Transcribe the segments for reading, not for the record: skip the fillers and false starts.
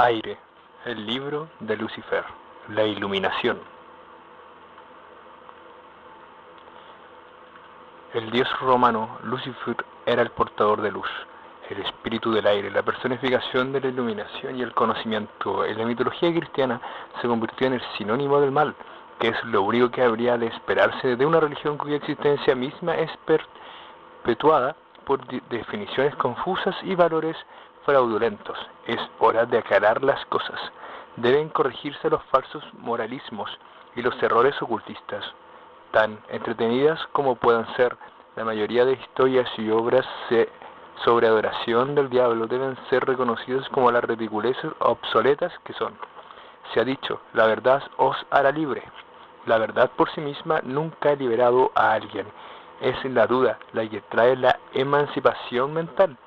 Aire, el libro de Lucifer, la iluminación. El dios romano Lucifer era el portador de luz, el espíritu del aire, la personificación de la iluminación y el conocimiento. En la mitología cristiana se convirtió en el sinónimo del mal, que es lo único que habría de esperarse de una religión cuya existencia misma es perpetuada por definiciones confusas y valores fraudulentos. Es hora de aclarar las cosas. Deben corregirse los falsos moralismos y los errores ocultistas. Tan entretenidas como puedan ser, la mayoría de historias y obras sobre adoración del diablo deben ser reconocidas como las ridiculeces obsoletas que son. Se ha dicho, la verdad os hará libre. La verdad por sí misma nunca ha liberado a alguien. Es la duda la que trae la emancipación mental.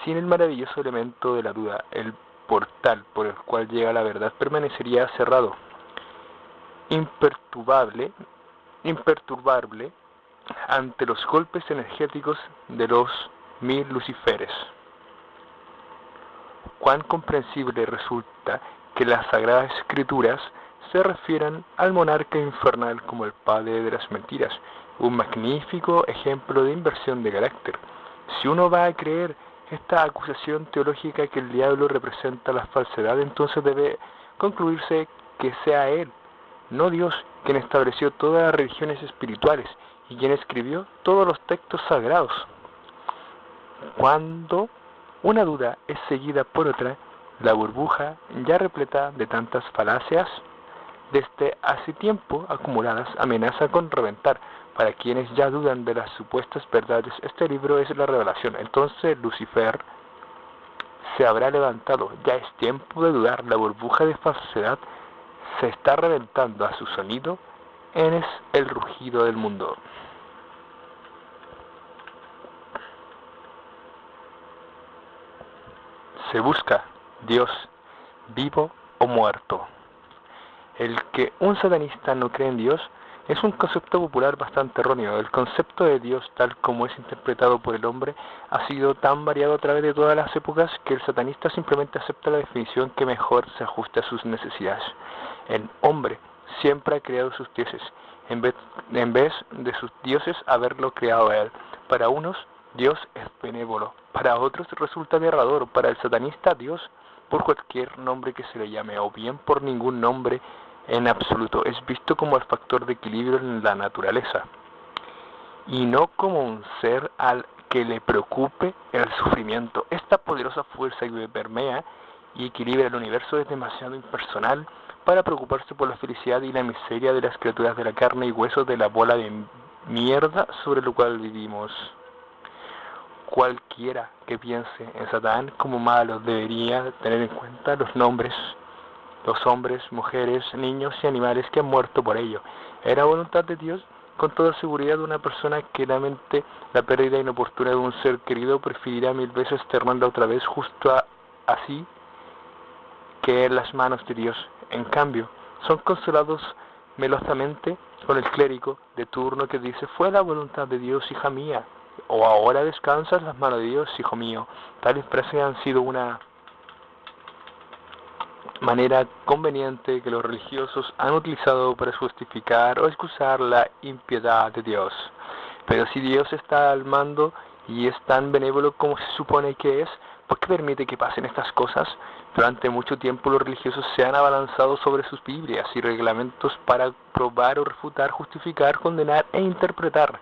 Sin el maravilloso elemento de la duda, el portal por el cual llega la verdad permanecería cerrado, imperturbable ante los golpes energéticos de los 1000 luciferes. Cuán comprensible resulta que las sagradas escrituras se refieran al monarca infernal como el padre de las mentiras, un magnífico ejemplo de inversión de carácter. Si uno va a creer esta acusación teológica que el diablo representa la falsedad, entonces debe concluirse que sea él, no Dios, quien estableció todas las religiones espirituales y quien escribió todos los textos sagrados. Cuando una duda es seguida por otra, la burbuja, ya repleta de tantas falacias, desde hace tiempo acumuladas, amenaza con reventar. Para quienes ya dudan de las supuestas verdades, este libro es la revelación. Entonces Lucifer se habrá levantado. Ya es tiempo de dudar. La burbuja de falsedad se está reventando. A su sonido es el rugido del mundo. Se busca Dios vivo o muerto. El que un satanista no cree en Dios es un concepto popular bastante erróneo. El concepto de Dios, tal como es interpretado por el hombre, ha sido tan variado a través de todas las épocas que el satanista simplemente acepta la definición que mejor se ajuste a sus necesidades. El hombre siempre ha creado sus dioses, en vez de sus dioses haberlo creado a él. Para unos, Dios es benévolo, para otros resulta aterrador. Para el satanista, Dios, por cualquier nombre que se le llame, o bien por ningún nombre en absoluto, es visto como el factor de equilibrio en la naturaleza, y no como un ser al que le preocupe el sufrimiento. Esta poderosa fuerza que permea y equilibra el universo es demasiado impersonal para preocuparse por la felicidad y la miseria de las criaturas de la carne y hueso de la bola de mierda sobre la cual vivimos. Cualquiera que piense en Satán como malo debería tener en cuenta los nombres, los hombres, mujeres, niños y animales que han muerto por ello. Era voluntad de Dios, con toda seguridad, de una persona que lamente la pérdida inoportuna de un ser querido preferirá 1000 veces tenerla otra vez justo así que en las manos de Dios. En cambio, son consolados melosamente con el clérigo de turno que dice: fue la voluntad de Dios, hija mía, o ahora descansas en las manos de Dios, hijo mío. Tales frases han sido una manera conveniente que los religiosos han utilizado para justificar o excusar la impiedad de Dios. Pero si Dios está al mando y es tan benévolo como se supone que es, ¿por qué permite que pasen estas cosas? Durante mucho tiempo los religiosos se han abalanzado sobre sus Biblias y reglamentos para probar o refutar, justificar, condenar e interpretar.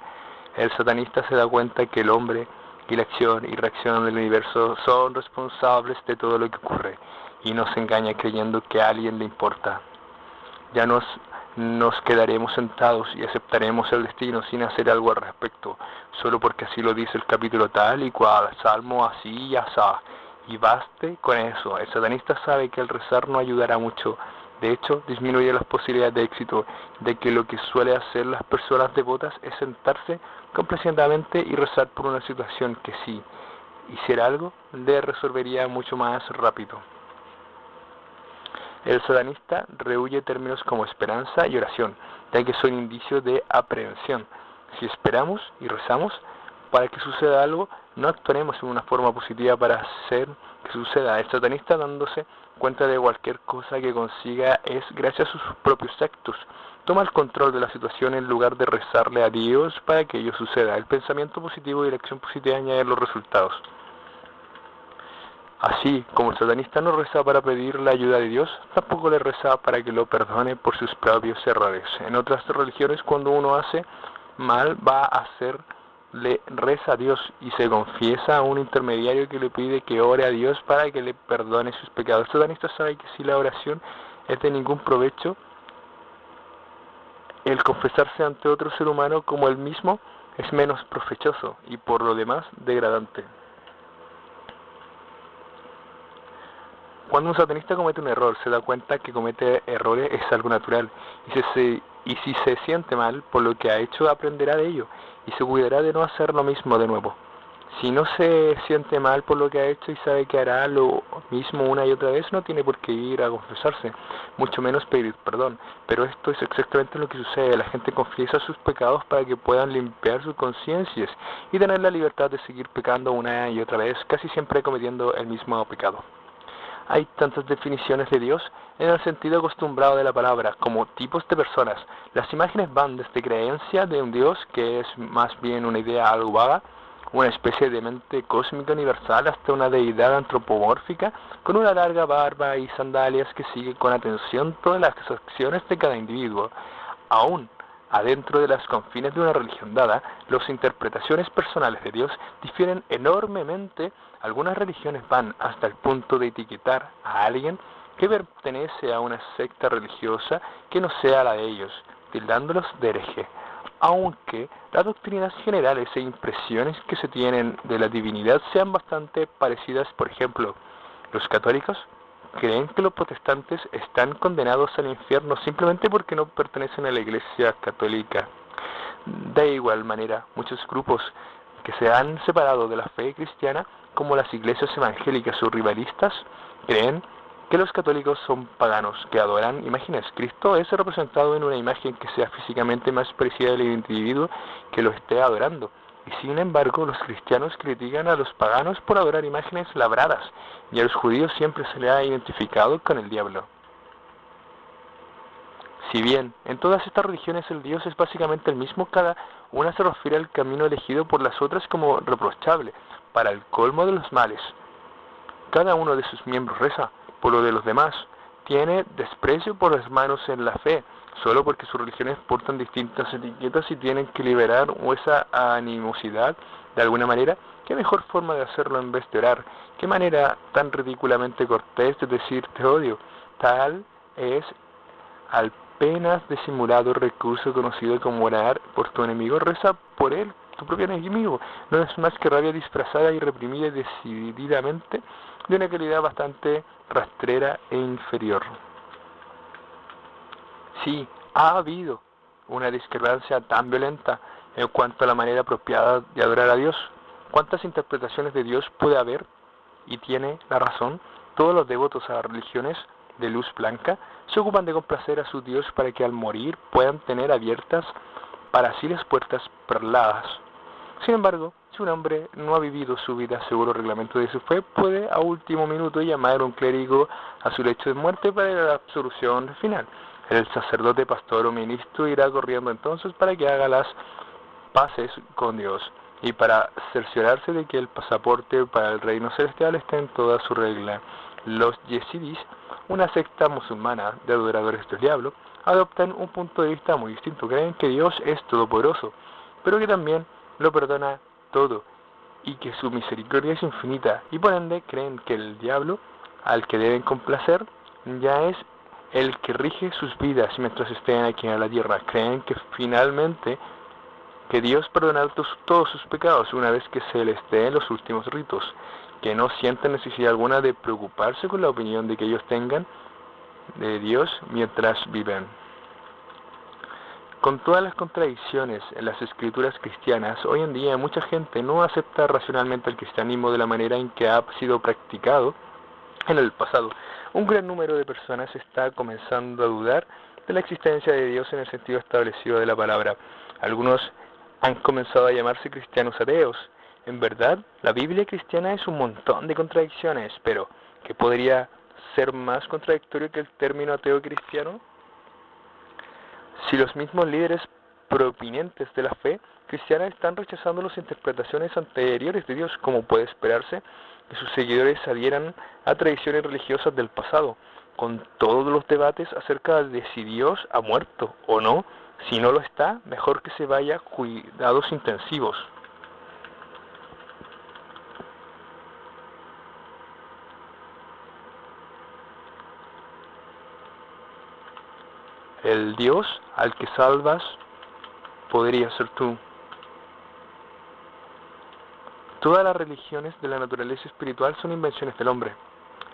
El satanista se da cuenta que el hombre y la acción y reacción del universo son responsables de todo lo que ocurre, y nos engaña creyendo que a alguien le importa. Ya nos quedaremos sentados y aceptaremos el destino sin hacer algo al respecto, solo porque así lo dice el capítulo tal y cual, salmo así y asá, y baste con eso. El satanista sabe que el rezar no ayudará mucho. De hecho, disminuye las posibilidades de éxito, de que lo que suele hacer las personas devotas es sentarse complacientemente y rezar por una situación que, si hiciera algo, le resolvería mucho más rápido. El satanista rehúye términos como esperanza y oración, ya que son indicios de aprehensión. Si esperamos y rezamos para que suceda algo, no actuaremos en una forma positiva para hacer que suceda. El satanista, dándose cuenta de cualquier cosa que consiga es gracias a sus propios actos. Toma el control de la situación en lugar de rezarle a Dios para que ello suceda. El pensamiento positivo y la acción positiva añaden los resultados. Así como el satanista no reza para pedir la ayuda de Dios, tampoco le reza para que lo perdone por sus propios errores. En otras religiones, cuando uno hace mal, va a le reza a Dios y se confiesa a un intermediario que le pide que ore a Dios para que le perdone sus pecados. El satanista sabe que si la oración es de ningún provecho, el confesarse ante otro ser humano como él mismo es menos provechoso y por lo demás degradante. Cuando un satanista comete un error, se da cuenta que comete errores es algo natural, y si se siente mal por lo que ha hecho, aprenderá de ello, y se cuidará de no hacer lo mismo de nuevo. Si no se siente mal por lo que ha hecho y sabe que hará lo mismo una y otra vez, no tiene por qué ir a confesarse, mucho menos pedir perdón. Pero esto es exactamente lo que sucede. La gente confiesa sus pecados para que puedan limpiar sus conciencias y tener la libertad de seguir pecando una y otra vez, casi siempre cometiendo el mismo pecado. Hay tantas definiciones de Dios en el sentido acostumbrado de la palabra, como tipos de personas. Las imágenes van desde creencia de un Dios, que es más bien una idea algo vaga, una especie de mente cósmica universal, hasta una deidad antropomórfica, con una larga barba y sandalias que sigue con atención todas las acciones de cada individuo. Aún adentro de las confines de una religión dada, las interpretaciones personales de Dios difieren enormemente. Algunas religiones van hasta el punto de etiquetar a alguien que pertenece a una secta religiosa que no sea la de ellos, tildándolos de hereje. Aunque las doctrinas generales e impresiones que se tienen de la divinidad sean bastante parecidas, por ejemplo, los católicos creen que los protestantes están condenados al infierno simplemente porque no pertenecen a la Iglesia católica. De igual manera, muchos grupos que se han separado de la fe cristiana, como las iglesias evangélicas o rivalistas, creen que los católicos son paganos, que adoran imágenes. Cristo es representado en una imagen que sea físicamente más parecida al individuo que lo esté adorando. Y sin embargo, los cristianos critican a los paganos por adorar imágenes labradas, y a los judíos siempre se le ha identificado con el diablo. Si bien en todas estas religiones el Dios es básicamente el mismo, cada una se refiere al camino elegido por las otras como reprochable, para el colmo de los males. Cada uno de sus miembros reza por lo de los demás, tiene desprecio por los hermanos en la fe, solo porque sus religiones portan distintas etiquetas y tienen que liberar esa animosidad de alguna manera. ¿Qué mejor forma de hacerlo en vez de orar? ¿Qué manera tan ridículamente cortés de decir te odio? Tal es al apenas disimulado recurso conocido como orar por tu enemigo. Reza por él, tu propio enemigo. No es más que rabia disfrazada y reprimida decididamente, de una calidad bastante rastrera e inferior. Sí, ha habido una discrepancia tan violenta en cuanto a la manera apropiada de adorar a Dios. ¿Cuántas interpretaciones de Dios puede haber? Y tiene la razón. Todos los devotos a las religiones de luz blanca se ocupan de complacer a su Dios para que al morir puedan tener abiertas para sí las puertas perladas. Sin embargo, si un hombre no ha vivido su vida según el reglamento de su fe, puede a último minuto llamar a un clérigo a su lecho de muerte para la absolución final. El sacerdote, pastor o ministro irá corriendo entonces para que haga las paces con Dios y para cerciorarse de que el pasaporte para el reino celestial esté en toda su regla. Los yezidis, una secta musulmana de adoradores del diablo, adoptan un punto de vista muy distinto. Creen que Dios es todopoderoso, pero que también lo perdona todo y que su misericordia es infinita, y por ende creen que el diablo, al que deben complacer, ya es el que rige sus vidas mientras estén aquí en la tierra. Creen que finalmente que Dios perdona todos sus pecados una vez que se les den los últimos ritos, que no sienten necesidad alguna de preocuparse con la opinión de que ellos tengan de Dios mientras viven. Con todas las contradicciones en las escrituras cristianas, hoy en día mucha gente no acepta racionalmente el cristianismo de la manera en que ha sido practicado en el pasado. Un gran número de personas está comenzando a dudar de la existencia de Dios en el sentido establecido de la palabra. Algunos han comenzado a llamarse cristianos ateos, En verdad, la Biblia cristiana es un montón de contradicciones, pero ¿qué podría ser más contradictorio que el término ateo cristiano? Si los mismos líderes provenientes de la fe cristiana están rechazando las interpretaciones anteriores de Dios, como puede esperarse que sus seguidores adhieran a tradiciones religiosas del pasado, con todos los debates acerca de si Dios ha muerto o no. Si no lo está, mejor que se vaya a cuidados intensivos. El Dios al que salvas podría ser tú. Todas las religiones de la naturaleza espiritual son invenciones del hombre.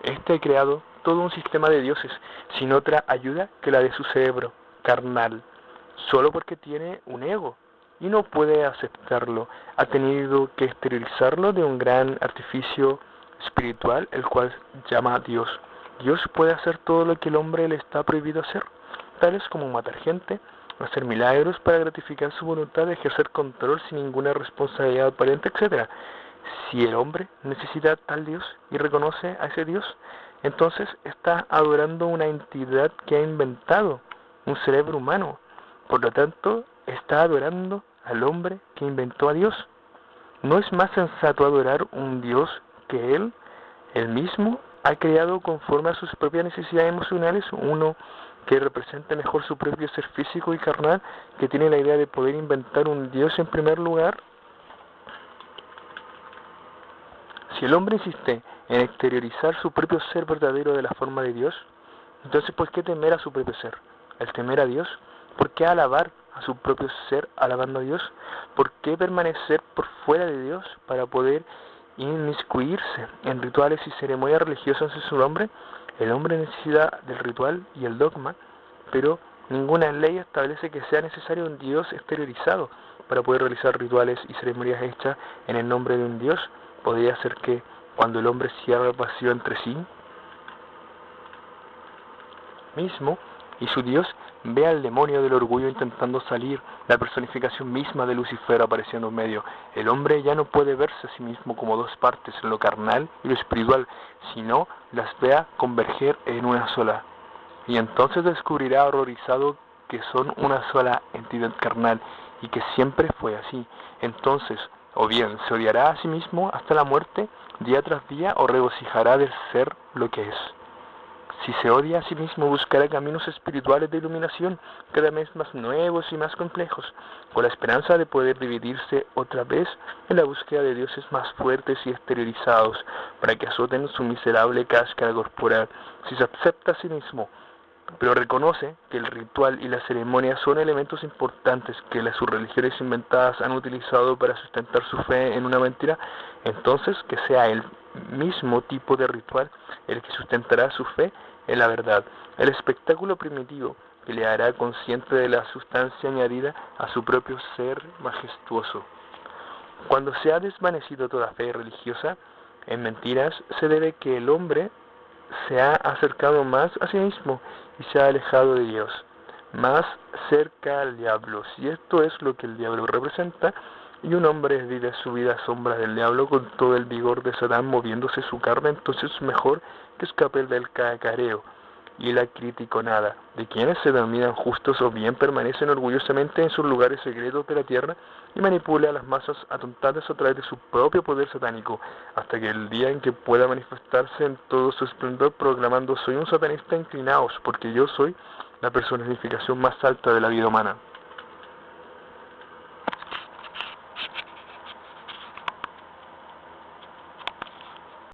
Este ha creado todo un sistema de dioses, sin otra ayuda que la de su cerebro carnal, solo porque tiene un ego y no puede aceptarlo. Ha tenido que esterilizarlo de un gran artificio espiritual, el cual llama Dios. Dios puede hacer todo lo que el hombre le está prohibido hacer, tales como matar gente, hacer milagros para gratificar su voluntad de ejercer control sin ninguna responsabilidad aparente, etc. Si el hombre necesita tal Dios y reconoce a ese Dios, entonces está adorando una entidad que ha inventado un cerebro humano. Por lo tanto, está adorando al hombre que inventó a Dios. ¿No es más sensato adorar un Dios que él mismo ha creado conforme a sus propias necesidades emocionales, uno que represente mejor su propio ser físico y carnal, que tiene la idea de poder inventar un Dios en primer lugar? Si el hombre insiste en exteriorizar su propio ser verdadero de la forma de Dios, entonces ¿por qué temer a su propio ser? ¿El temer a Dios? ¿Por qué alabar a su propio ser alabando a Dios? ¿Por qué permanecer por fuera de Dios para poder inmiscuirse en rituales y ceremonias religiosas en su nombre? El hombre necesita del ritual y el dogma, pero ninguna ley establece que sea necesario un Dios exteriorizado para poder realizar rituales y ceremonias hechas en el nombre de un Dios. Podría ser que cuando el hombre cierra el vacío entre sí mismo y su Dios, ve al demonio del orgullo intentando salir, la personificación misma de Lucifer apareciendo en medio. El hombre ya no puede verse a sí mismo como dos partes, en lo carnal y lo espiritual, sino las vea converger en una sola. Y entonces descubrirá horrorizado que son una sola entidad carnal y que siempre fue así. Entonces, o bien se odiará a sí mismo hasta la muerte, día tras día, o regocijará de ser lo que es. Si se odia a sí mismo, buscará caminos espirituales de iluminación, cada vez más nuevos y más complejos, con la esperanza de poder dividirse otra vez en la búsqueda de dioses más fuertes y exteriorizados, para que azoten su miserable cáscara corporal. Si se acepta a sí mismo, pero reconoce que el ritual y la ceremonia son elementos importantes que sus religiones inventadas han utilizado para sustentar su fe en una mentira, entonces que sea el mismo tipo de ritual el que sustentará su fe en la verdad, el espectáculo primitivo que le hará consciente de la sustancia añadida a su propio ser majestuoso. Cuando se ha desvanecido toda fe religiosa en mentiras, se debe que el hombre se ha acercado más a sí mismo y se ha alejado de Dios, más cerca al diablo. Si esto es lo que el diablo representa, y un hombre vive su vida a sombra del diablo con todo el vigor de Satán moviéndose su carne, entonces es mejor que escape del cacareo y la criticonada de quienes se denominan justos o bien permanecen orgullosamente en sus lugares secretos de la tierra y manipula a las masas atontadas a través de su propio poder satánico, hasta que el día en que pueda manifestarse en todo su esplendor proclamando: soy un satanista, inclinaos, porque yo soy la personificación más alta de la vida humana.